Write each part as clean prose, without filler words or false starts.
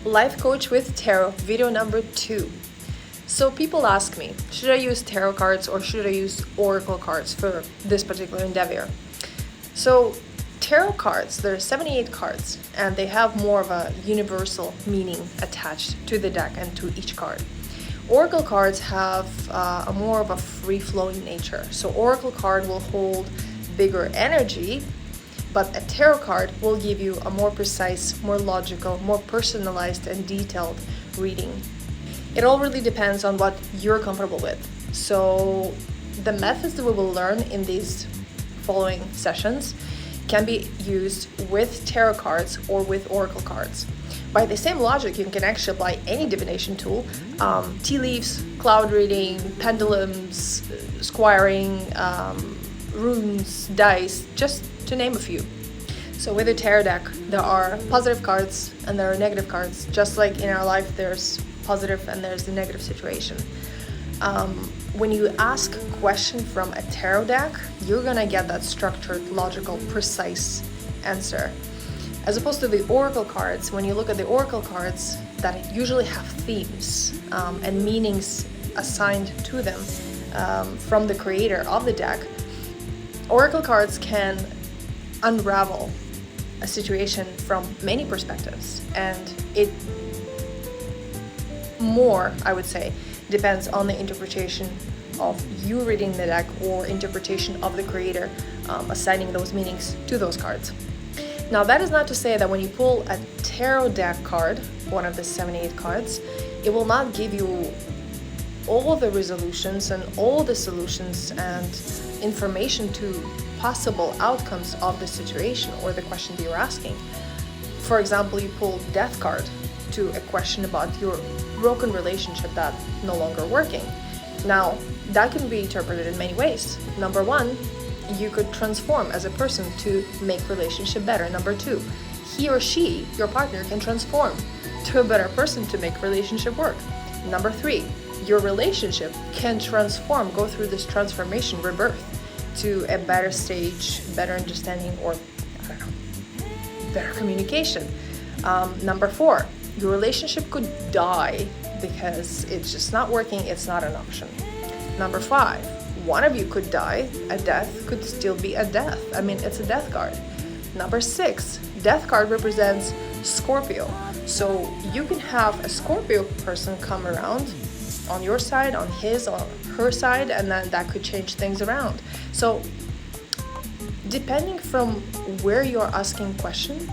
Life Coach with Tarot, video number 2. So people ask me, should I use tarot cards or should I use oracle cards for this particular endeavor? So tarot cards, there are 78 cards and they have more of a universal meaning attached to the deck and to each card. Oracle cards have a more of a free-flowing nature. So oracle card will hold bigger energy, but a tarot card will give you a more precise, more logical, more personalized and detailed reading. It all really depends on what you're comfortable with. So the methods that we will learn in these following sessions can be used with tarot cards or with oracle cards. By the same logic, you can actually apply any divination tool, tea leaves, cloud reading, pendulums, squiring, runes, dice, just to name a few. So with a tarot deck, there are positive cards and there are negative cards. Just like in our life, there's positive and there's the negative situation. When you ask a question from a tarot deck, you're gonna get that structured, logical, precise answer. As opposed to the oracle cards, when you look at the oracle cards, that usually have themes and meanings assigned to them from the creator of the deck, oracle cards can unravel a situation from many perspectives, and it more, I would say, depends on the interpretation of you reading the deck or interpretation of the creator assigning those meanings to those cards. Now, that is not to say that when you pull a tarot deck card, one of the 78 cards, it will not give you all the resolutions and all the solutions and information to possible outcomes of the situation or the question that you're asking. For example, you pull death card to a question about your broken relationship that's no longer working. Now, that can be interpreted in many ways. Number one, you could transform as a person to make relationship better. Number two, he or she, your partner, can transform to a better person to make relationship work. Number three, your relationship can transform, go through this transformation, rebirth, to a better stage, better understanding, or I don't know, better communication. Number four, your relationship could die because it's just not working, it's not an option. Number five, one of you could die, a death could still be a death. I mean, it's a death card. Number six, death card represents Scorpio. So you can have a Scorpio person come around on your side, on his or her side, and then that could change things around. So depending from where you're asking question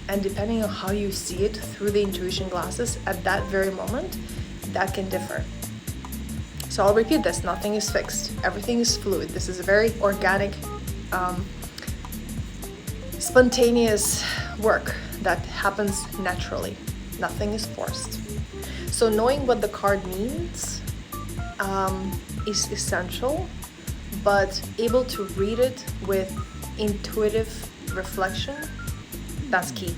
and depending on how you see it through the intuition glasses at that very moment, that can differ. So I'll repeat this, nothing is fixed, everything is fluid. This is a very organic, spontaneous work that happens naturally. Nothing is forced. So knowing what the card means is essential, but able to read it with intuitive reflection, that's key.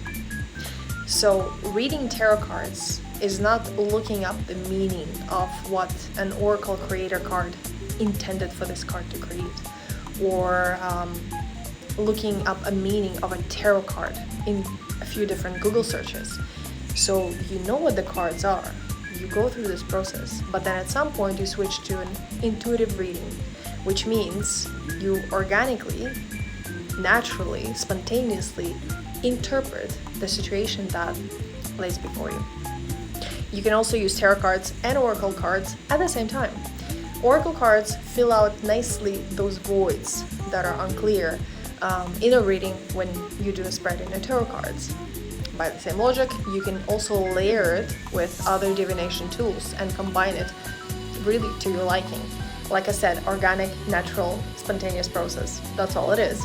So reading tarot cards is not looking up the meaning of what an oracle creator card intended for this card to create, or looking up a meaning of a tarot card in a few different Google searches. So you know what the cards are, you go through this process, but then at some point you switch to an intuitive reading, which means you organically, naturally, spontaneously interpret the situation that lays before you. You can also use tarot cards and oracle cards at the same time. Oracle cards fill out nicely those voids that are unclear in a reading when you do a spread in the tarot cards. By the same logic, you can also layer it with other divination tools and combine it really to your liking. Like I said, organic, natural, spontaneous process. That's all it is.